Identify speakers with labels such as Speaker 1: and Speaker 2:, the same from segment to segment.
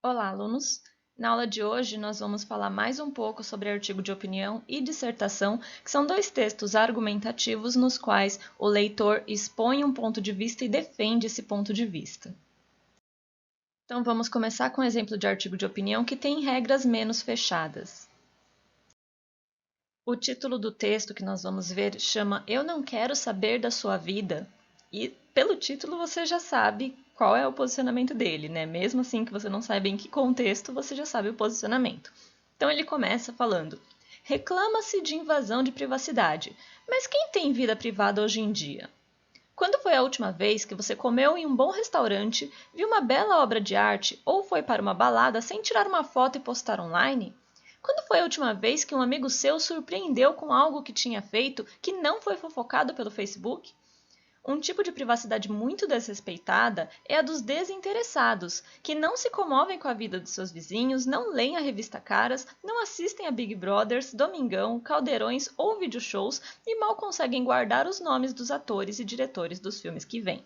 Speaker 1: Olá, alunos! Na aula de hoje, nós vamos falar mais um pouco sobre artigo de opinião e dissertação, que são dois textos argumentativos nos quais o leitor expõe um ponto de vista e defende esse ponto de vista. Então, vamos começar com um exemplo de artigo de opinião que tem regras menos fechadas. O título do texto que nós vamos ver chama Eu Não Quero Saber da Sua Vida, e pelo título você já sabe qual é o posicionamento dele, né? Mesmo assim que você não saiba em que contexto, você já sabe o posicionamento. Então ele começa falando: reclama-se de invasão de privacidade, mas quem tem vida privada hoje em dia? Quando foi a última vez que você comeu em um bom restaurante, viu uma bela obra de arte ou foi para uma balada sem tirar uma foto e postar online? Quando foi a última vez que um amigo seu surpreendeu com algo que tinha feito que não foi fofocado pelo Facebook? Um tipo de privacidade muito desrespeitada é a dos desinteressados, que não se comovem com a vida de seus vizinhos, não leem a revista Caras, não assistem a Big Brothers, Domingão, Caldeirões ou videoshows e mal conseguem guardar os nomes dos atores e diretores dos filmes que vêm.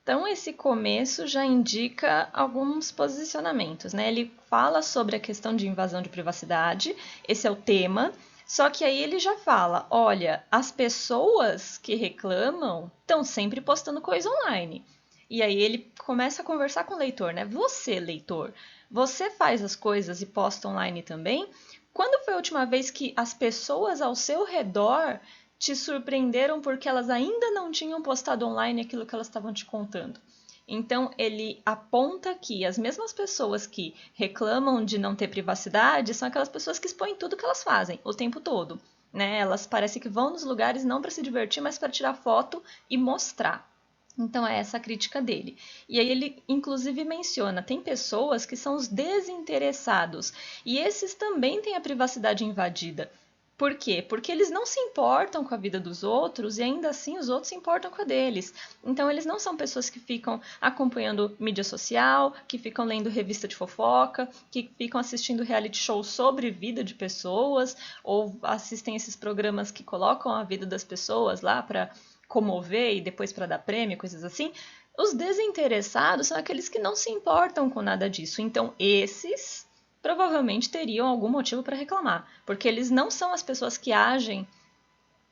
Speaker 1: Então, esse começo já indica alguns posicionamentos, né? Ele fala sobre a questão de invasão de privacidade, esse é o tema, só que aí ele já fala, olha, as pessoas que reclamam estão sempre postando coisa online. E aí ele começa a conversar com o leitor, né? Você, leitor, você faz as coisas e posta online também? Quando foi a última vez que as pessoas ao seu redor te surpreenderam porque elas ainda não tinham postado online aquilo que elas estavam te contando? Então, ele aponta que as mesmas pessoas que reclamam de não ter privacidade são aquelas pessoas que expõem tudo que elas fazem, o tempo todo. Né? Elas parecem que vão nos lugares não para se divertir, mas para tirar foto e mostrar. Então, é essa a crítica dele. E aí ele, inclusive, menciona, tem pessoas que são os desinteressados, e esses também têm a privacidade invadida. Por quê? Porque eles não se importam com a vida dos outros e ainda assim os outros se importam com a deles. Então eles não são pessoas que ficam acompanhando mídia social, que ficam lendo revista de fofoca, que ficam assistindo reality shows sobre vida de pessoas ou assistem esses programas que colocam a vida das pessoas lá para comover e depois para dar prêmio, coisas assim. Os desinteressados são aqueles que não se importam com nada disso. Então esses provavelmente teriam algum motivo para reclamar, porque eles não são as pessoas que agem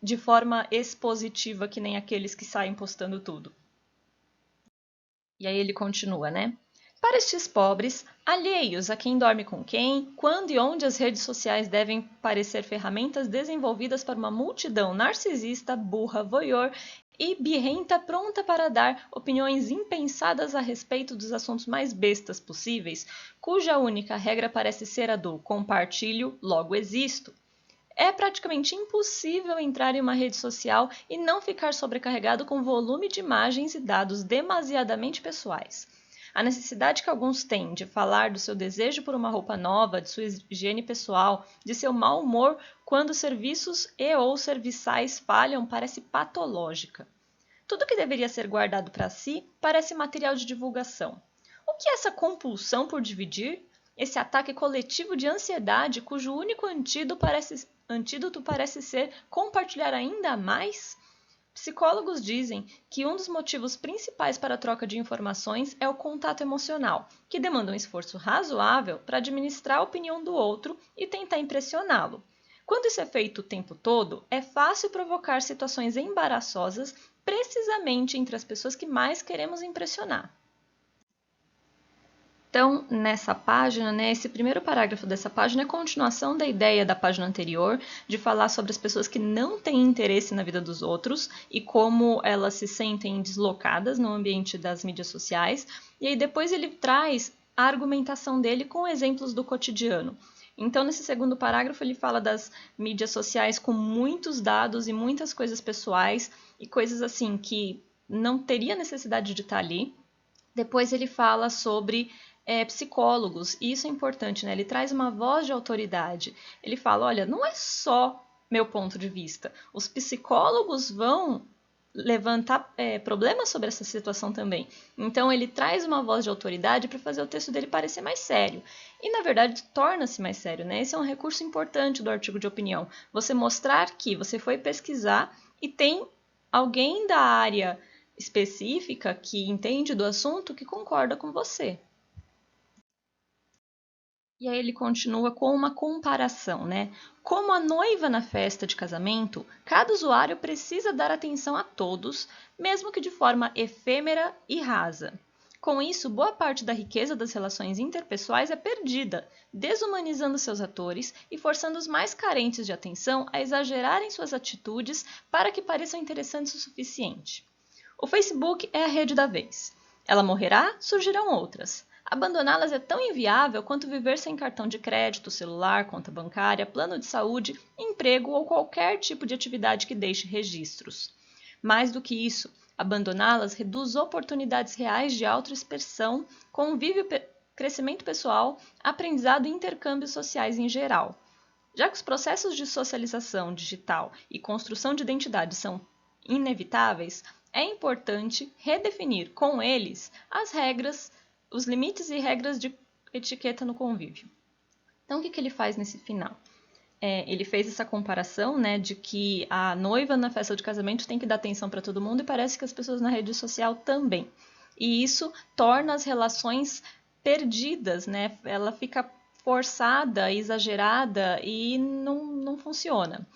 Speaker 1: de forma expositiva que nem aqueles que saem postando tudo. E aí ele continua, né? Para estes pobres, alheios a quem dorme com quem, quando e onde as redes sociais devem parecer ferramentas desenvolvidas para uma multidão narcisista, burra, voyeur e birrenta pronta para dar opiniões impensadas a respeito dos assuntos mais bestas possíveis, cuja única regra parece ser a do compartilho, logo existo. É praticamente impossível entrar em uma rede social e não ficar sobrecarregado com volume de imagens e dados demasiadamente pessoais. A necessidade que alguns têm de falar do seu desejo por uma roupa nova, de sua higiene pessoal, de seu mau humor quando serviços e ou serviçais falham parece patológica. Tudo que deveria ser guardado para si parece material de divulgação. O que é essa compulsão por dividir? Esse ataque coletivo de ansiedade cujo único antídoto parece ser compartilhar ainda mais? Psicólogos dizem que um dos motivos principais para a troca de informações é o contato emocional, que demanda um esforço razoável para administrar a opinião do outro e tentar impressioná-lo. Quando isso é feito o tempo todo, é fácil provocar situações embaraçosas precisamente entre as pessoas que mais queremos impressionar. Então, nessa página, né, esse primeiro parágrafo dessa página é a continuação da ideia da página anterior, de falar sobre as pessoas que não têm interesse na vida dos outros e como elas se sentem deslocadas no ambiente das mídias sociais. E aí depois ele traz a argumentação dele com exemplos do cotidiano. Então, nesse segundo parágrafo, ele fala das mídias sociais com muitos dados e muitas coisas pessoais e coisas assim que não teria necessidade de estar ali. Depois ele fala sobre psicólogos, e isso é importante, né? Ele traz uma voz de autoridade. Ele fala, olha, não é só meu ponto de vista. Os psicólogos vão levantar problemas sobre essa situação também. Então ele traz uma voz de autoridade para fazer o texto dele parecer mais sério. E na verdade torna-se mais sério, né? Esse é um recurso importante do artigo de opinião. Você mostrar que você foi pesquisar e tem alguém da área específica que entende do assunto que concorda com você. E aí ele continua com uma comparação, né? Como a noiva na festa de casamento, cada usuário precisa dar atenção a todos, mesmo que de forma efêmera e rasa. Com isso, boa parte da riqueza das relações interpessoais é perdida, desumanizando seus atores e forçando os mais carentes de atenção a exagerarem suas atitudes para que pareçam interessantes o suficiente. O Facebook é a rede da vez. Ela morrerá, surgirão outras. Abandoná-las é tão inviável quanto viver sem cartão de crédito, celular, conta bancária, plano de saúde, emprego ou qualquer tipo de atividade que deixe registros. Mais do que isso, abandoná-las reduz oportunidades reais de autoexpressão, convívio, crescimento pessoal, aprendizado e intercâmbios sociais em geral. Já que os processos de socialização digital e construção de identidade são inevitáveis, é importante redefinir com eles as regras, os limites e regras de etiqueta no convívio. Então, o que ele faz nesse final? Ele fez essa comparação, né, de que a noiva na festa de casamento tem que dar atenção para todo mundo e parece que as pessoas na rede social também. E isso torna as relações perdidas, né? Ela fica forçada, exagerada e não funciona.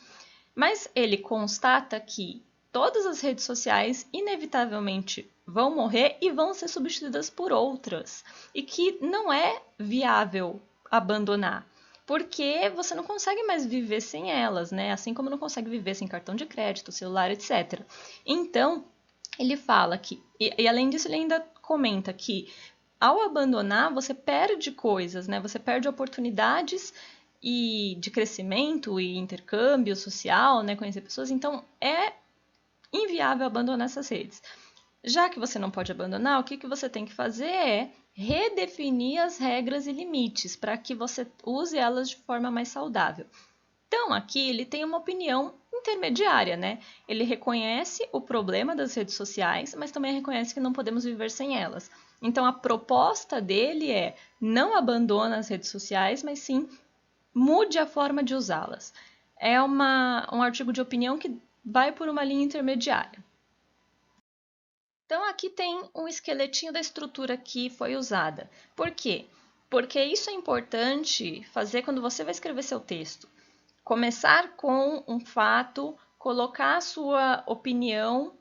Speaker 1: Mas ele constata que todas as redes sociais inevitavelmente vão morrer e vão ser substituídas por outras, e que não é viável abandonar, porque você não consegue mais viver sem elas, né? Assim como não consegue viver sem cartão de crédito, celular, etc. Então, ele fala que, e além disso, ele ainda comenta que ao abandonar, você perde coisas, né? Você perde oportunidades e de crescimento e intercâmbio social, né? Conhecer pessoas. Então, é inviável abandonar essas redes. Já que você não pode abandonar, o que você tem que fazer é redefinir as regras e limites para que você use elas de forma mais saudável. Então, aqui ele tem uma opinião intermediária, né? Ele reconhece o problema das redes sociais, mas também reconhece que não podemos viver sem elas. Então, a proposta dele é não abandone as redes sociais, mas sim mude a forma de usá-las. É um artigo de opinião que vai por uma linha intermediária. Então, aqui tem um esqueletinho da estrutura que foi usada. Por quê? Porque isso é importante fazer quando você vai escrever seu texto. Começar com um fato, colocar a sua opinião,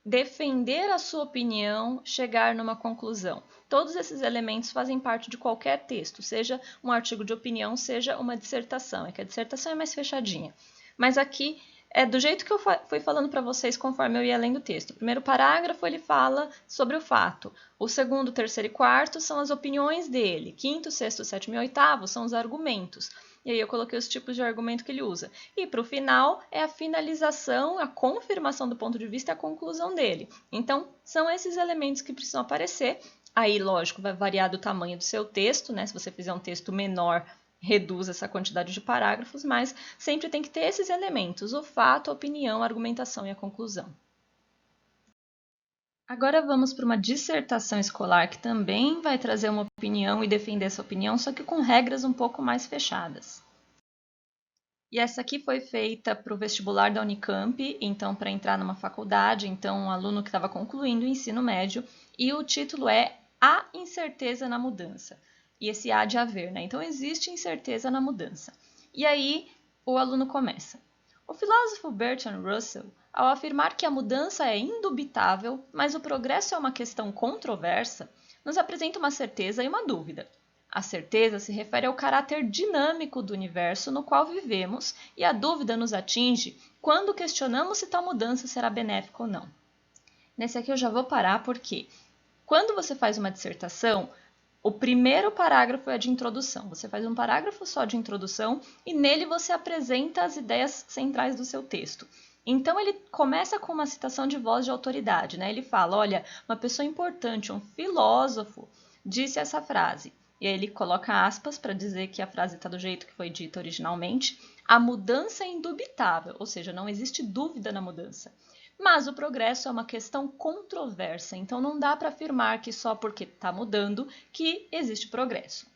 Speaker 1: defender a sua opinião, chegar numa conclusão. Todos esses elementos fazem parte de qualquer texto, seja um artigo de opinião, seja uma dissertação. É que a dissertação é mais fechadinha. Mas aqui é do jeito que eu fui falando para vocês conforme eu ia lendo o texto. O primeiro parágrafo ele fala sobre o fato. O segundo, terceiro e quarto são as opiniões dele. Quinto, sexto, sétimo e oitavo são os argumentos. E aí eu coloquei os tipos de argumento que ele usa. E para o final é a finalização, a confirmação do ponto de vista e a conclusão dele. Então, são esses elementos que precisam aparecer. Aí, lógico, vai variar do tamanho do seu texto, né? Se você fizer um texto menor, reduz essa quantidade de parágrafos, mas sempre tem que ter esses elementos, o fato, a opinião, a argumentação e a conclusão. Agora vamos para uma dissertação escolar que também vai trazer uma opinião e defender essa opinião, só que com regras um pouco mais fechadas. E essa aqui foi feita para o vestibular da Unicamp, então para entrar numa faculdade, então um aluno que estava concluindo o ensino médio, e o título é A Incerteza na Mudança. E esse há de haver, né? Então existe incerteza na mudança. E aí o aluno começa. O filósofo Bertrand Russell, ao afirmar que a mudança é indubitável, mas o progresso é uma questão controversa, nos apresenta uma certeza e uma dúvida. A certeza se refere ao caráter dinâmico do universo no qual vivemos e a dúvida nos atinge quando questionamos se tal mudança será benéfica ou não. Nesse aqui eu já vou parar porque quando você faz uma dissertação, o primeiro parágrafo é de introdução. Você faz um parágrafo só de introdução e nele você apresenta as ideias centrais do seu texto. Então ele começa com uma citação de voz de autoridade, né? Ele fala, olha, uma pessoa importante, um filósofo, disse essa frase. E aí ele coloca aspas para dizer que a frase está do jeito que foi dita originalmente. A mudança é indubitável, ou seja, não existe dúvida na mudança. Mas o progresso é uma questão controversa, então não dá para afirmar que só porque está mudando que existe progresso.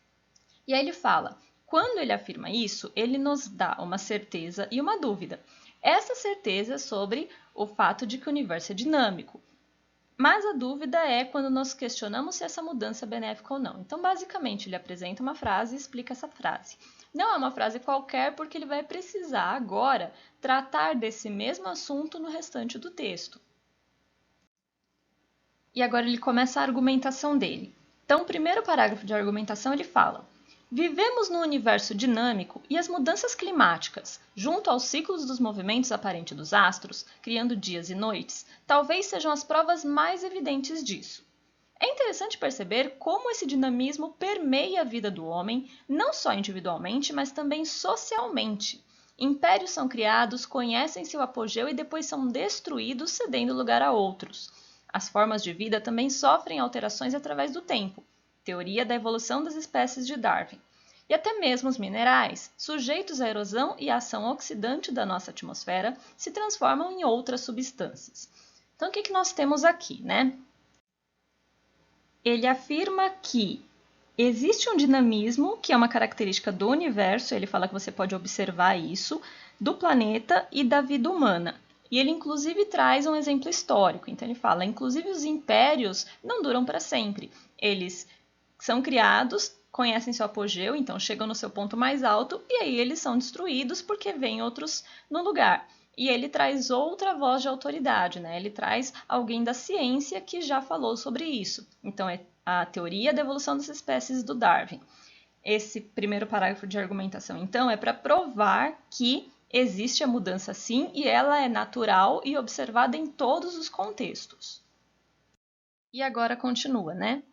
Speaker 1: E aí ele fala, quando ele afirma isso, ele nos dá uma certeza e uma dúvida. Essa certeza é sobre o fato de que o universo é dinâmico. Mas a dúvida é quando nós questionamos se essa mudança é benéfica ou não. Então, basicamente, ele apresenta uma frase e explica essa frase. Não é uma frase qualquer, porque ele vai precisar agora tratar desse mesmo assunto no restante do texto. E agora ele começa a argumentação dele. Então, o primeiro parágrafo de argumentação ele fala: vivemos num universo dinâmico e as mudanças climáticas, junto aos ciclos dos movimentos aparentes dos astros, criando dias e noites, talvez sejam as provas mais evidentes disso. É interessante perceber como esse dinamismo permeia a vida do homem, não só individualmente, mas também socialmente. Impérios são criados, conhecem seu apogeu e depois são destruídos, cedendo lugar a outros. As formas de vida também sofrem alterações através do tempo. Teoria da evolução das espécies de Darwin. E até mesmo os minerais, sujeitos à erosão e à ação oxidante da nossa atmosfera, se transformam em outras substâncias. Então, o que nós temos aqui, né? Ele afirma que existe um dinamismo, que é uma característica do universo, ele fala que você pode observar isso, do planeta e da vida humana. E ele, inclusive, traz um exemplo histórico. Então, ele fala, inclusive, os impérios não duram para sempre. Eles são criados, conhecem seu apogeu, então chegam no seu ponto mais alto, e aí eles são destruídos porque vêm outros no lugar. E ele traz outra voz de autoridade, né? Ele traz alguém da ciência que já falou sobre isso. Então, é a teoria da evolução das espécies do Darwin. Esse primeiro parágrafo de argumentação, então, é para provar que existe a mudança sim e ela é natural e observada em todos os contextos. E agora continua, né?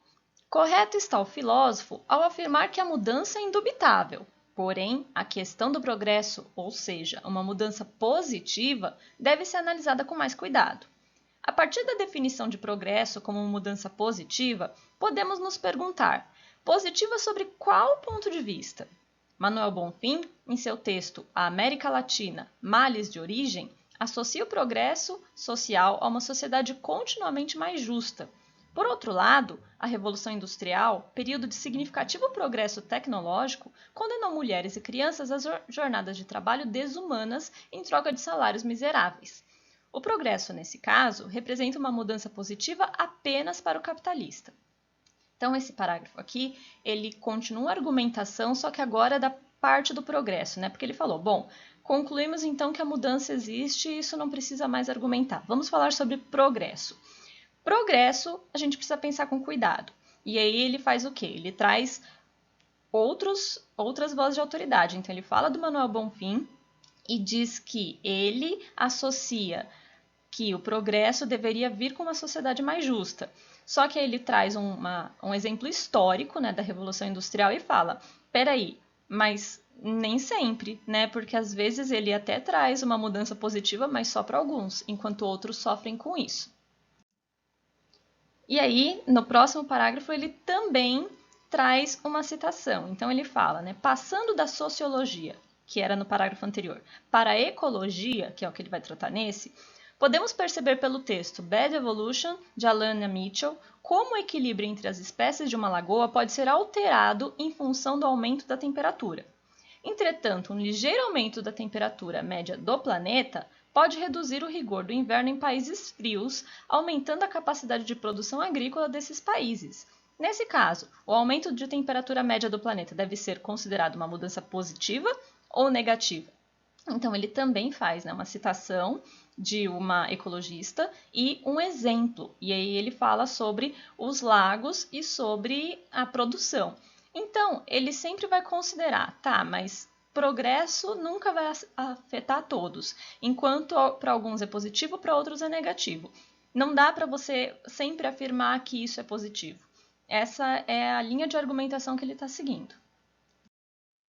Speaker 1: Correto está o filósofo ao afirmar que a mudança é indubitável. Porém, a questão do progresso, ou seja, uma mudança positiva, deve ser analisada com mais cuidado. A partir da definição de progresso como uma mudança positiva, podemos nos perguntar: positiva sobre qual ponto de vista? Manuel Bonfim, em seu texto A América Latina, Males de Origem, associa o progresso social a uma sociedade continuamente mais justa. Por outro lado, a Revolução Industrial, período de significativo progresso tecnológico, condenou mulheres e crianças às jornadas de trabalho desumanas em troca de salários miseráveis. O progresso, nesse caso, representa uma mudança positiva apenas para o capitalista. Então, esse parágrafo aqui, ele continua a argumentação, só que agora é da parte do progresso, né? Porque ele falou, bom, concluímos então que a mudança existe e isso não precisa mais argumentar. Vamos falar sobre progresso. Progresso, a gente precisa pensar com cuidado. E aí ele faz o quê? Ele traz outras vozes de autoridade. Então ele fala do Manuel Bonfim e diz que ele associa que o progresso deveria vir com uma sociedade mais justa. Só que aí ele traz um exemplo histórico, né, da Revolução Industrial e fala, peraí, mas nem sempre, né? Porque às vezes ele até traz uma mudança positiva, mas só para alguns, enquanto outros sofrem com isso. E aí, no próximo parágrafo, ele também traz uma citação. Então, ele fala, né, passando da sociologia, que era no parágrafo anterior, para a ecologia, que é o que ele vai tratar nesse, podemos perceber pelo texto Bad Evolution, de Alana Mitchell, como o equilíbrio entre as espécies de uma lagoa pode ser alterado em função do aumento da temperatura. Entretanto, um ligeiro aumento da temperatura média do planeta pode reduzir o rigor do inverno em países frios, aumentando a capacidade de produção agrícola desses países. Nesse caso, o aumento de temperatura média do planeta deve ser considerado uma mudança positiva ou negativa? Então, ele também faz, né, uma citação de uma ecologista e um exemplo. E aí ele fala sobre os lagos e sobre a produção. Então, ele sempre vai considerar, tá, mas progresso nunca vai afetar todos. Enquanto para alguns é positivo, para outros é negativo. Não dá para você sempre afirmar que isso é positivo. Essa é a linha de argumentação que ele está seguindo.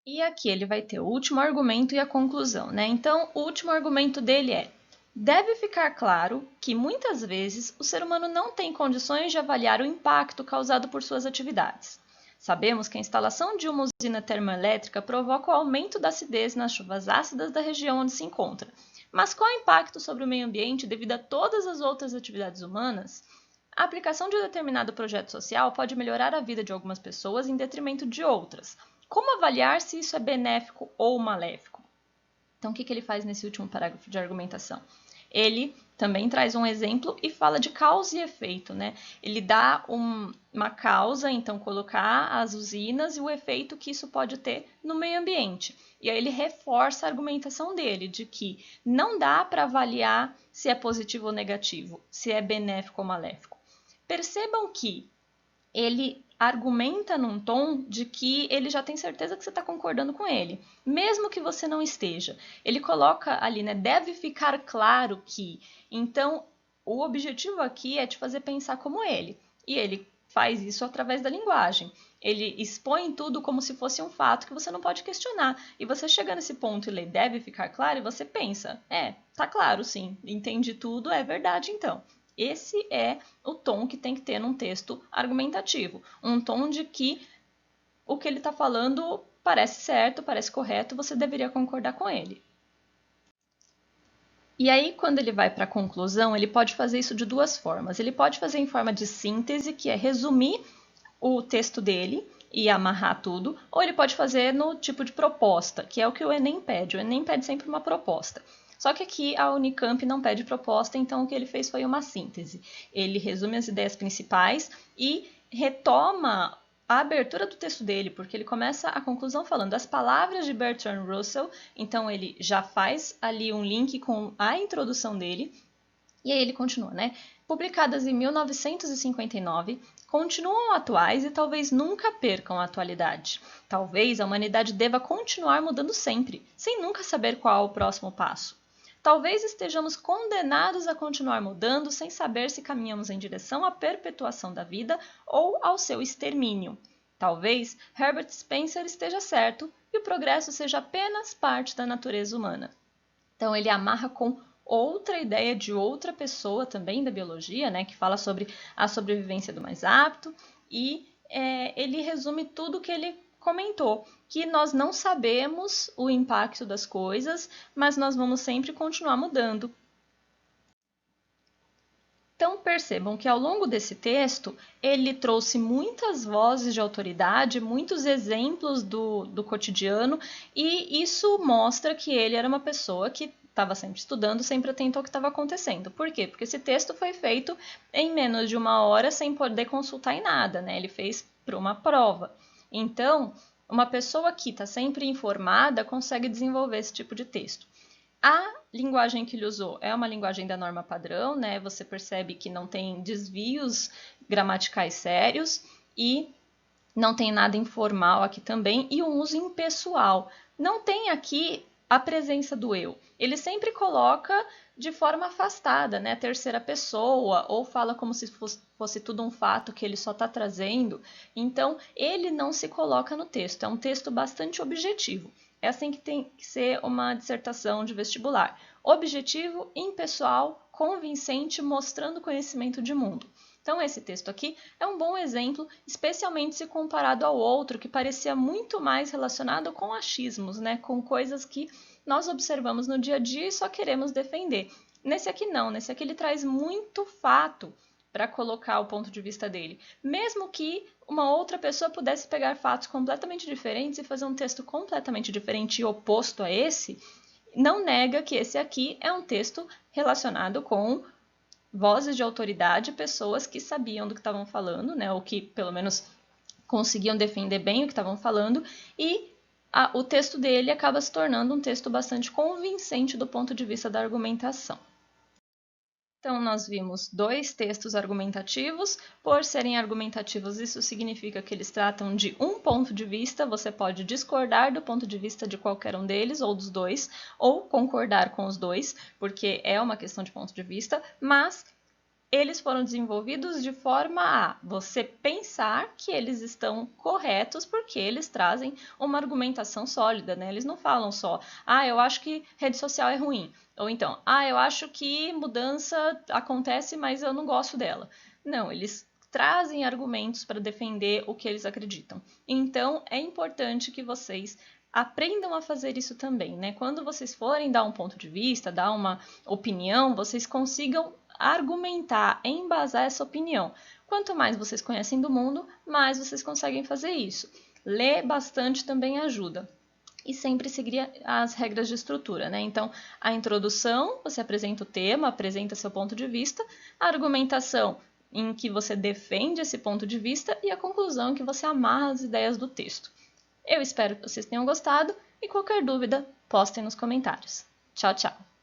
Speaker 1: E aqui ele vai ter o último argumento e a conclusão, né? Então, o último argumento dele é: deve ficar claro que muitas vezes o ser humano não tem condições de avaliar o impacto causado por suas atividades. Sabemos que a instalação de uma usina termoelétrica provoca o aumento da acidez nas chuvas ácidas da região onde se encontra. Mas qual é o impacto sobre o meio ambiente devido a todas as outras atividades humanas? A aplicação de um determinado projeto social pode melhorar a vida de algumas pessoas em detrimento de outras. Como avaliar se isso é benéfico ou maléfico? Então, o que ele faz nesse último parágrafo de argumentação? ele também traz um exemplo e fala de causa e efeito, né? Ele dá uma causa, então colocar as usinas e o efeito que isso pode ter no meio ambiente. E aí ele reforça a argumentação dele de que não dá para avaliar se é positivo ou negativo, se é benéfico ou maléfico. Percebam que ele argumenta num tom de que ele já tem certeza que você está concordando com ele, mesmo que você não esteja. Ele coloca ali, né? Deve ficar claro que. Então, o objetivo aqui é te fazer pensar como ele. E ele faz isso através da linguagem. Ele expõe tudo como se fosse um fato que você não pode questionar. E você chega nesse ponto e lê deve ficar claro, e você pensa, tá claro, sim, entendi tudo, é verdade então. Esse é o tom que tem que ter num texto argumentativo. Um tom de que o que ele está falando parece certo, parece correto, você deveria concordar com ele. E aí, quando ele vai para a conclusão, ele pode fazer isso de duas formas. Ele pode fazer em forma de síntese, que é resumir o texto dele e amarrar tudo, ou ele pode fazer no tipo de proposta, que é o que o Enem pede. O Enem pede sempre uma proposta. Só que aqui a Unicamp não pede proposta, então o que ele fez foi uma síntese. Ele resume as ideias principais e retoma a abertura do texto dele, porque ele começa a conclusão falando as palavras de Bertrand Russell, então ele já faz ali um link com a introdução dele, e aí ele continua, né? Publicadas em 1959, continuam atuais e talvez nunca percam a atualidade. Talvez a humanidade deva continuar mudando sempre, sem nunca saber qual é o próximo passo. Talvez estejamos condenados a continuar mudando sem saber se caminhamos em direção à perpetuação da vida ou ao seu extermínio. Talvez Herbert Spencer esteja certo e o progresso seja apenas parte da natureza humana. Então ele amarra com outra ideia de outra pessoa também da biologia, né, que fala sobre a sobrevivência do mais apto, e ele resume tudo que ele comentou, que nós não sabemos o impacto das coisas, mas nós vamos sempre continuar mudando. Então percebam que ao longo desse texto ele trouxe muitas vozes de autoridade, muitos exemplos do cotidiano, e isso mostra que ele era uma pessoa que estava sempre estudando, sempre atento ao que estava acontecendo. Por quê? Porque esse texto foi feito em menos de uma hora sem poder consultar em nada, né? Ele fez para uma prova. Então, uma pessoa que está sempre informada consegue desenvolver esse tipo de texto. A linguagem que ele usou é uma linguagem da norma padrão, né? Você percebe que não tem desvios gramaticais sérios e não tem nada informal aqui também, e um uso impessoal. Não tem aqui a presença do eu. Ele sempre coloca de forma afastada, né? Terceira pessoa, ou fala como se fosse tudo um fato que ele só está trazendo. Então, ele não se coloca no texto. É um texto bastante objetivo. É assim que tem que ser uma dissertação de vestibular. Objetivo, impessoal, convincente, mostrando conhecimento de mundo. Então, esse texto aqui é um bom exemplo, especialmente se comparado ao outro, que parecia muito mais relacionado com achismos, né? Com coisas que nós observamos no dia a dia e só queremos defender. Nesse aqui não, nesse aqui ele traz muito fato para colocar o ponto de vista dele. Mesmo que uma outra pessoa pudesse pegar fatos completamente diferentes e fazer um texto completamente diferente e oposto a esse, não nega que esse aqui é um texto relacionado com vozes de autoridade, pessoas que sabiam do que estavam falando, né, ou que pelo menos conseguiam defender bem o que estavam falando, e o texto dele acaba se tornando um texto bastante convincente do ponto de vista da argumentação. Então, nós vimos dois textos argumentativos. Por serem argumentativos, isso significa que eles tratam de um ponto de vista. Você pode discordar do ponto de vista de qualquer um deles, ou dos dois, ou concordar com os dois, porque é uma questão de ponto de vista, mas eles foram desenvolvidos de forma a você pensar que eles estão corretos porque eles trazem uma argumentação sólida, né? Eles não falam só, eu acho que rede social é ruim, ou então, eu acho que mudança acontece, mas eu não gosto dela. Não, eles trazem argumentos para defender o que eles acreditam. Então, é importante que vocês aprendam a fazer isso também, né? Quando vocês forem dar um ponto de vista, dar uma opinião, vocês consigam argumentar, embasar essa opinião. Quanto mais vocês conhecem do mundo, mais vocês conseguem fazer isso. Ler bastante também ajuda. e sempre seguir as regras de estrutura, né? Então, a introdução, você apresenta o tema, apresenta seu ponto de vista, a argumentação, em que você defende esse ponto de vista, e a conclusão, em que você amarra as ideias do texto. Eu espero que vocês tenham gostado, e qualquer dúvida, postem nos comentários. Tchau, tchau!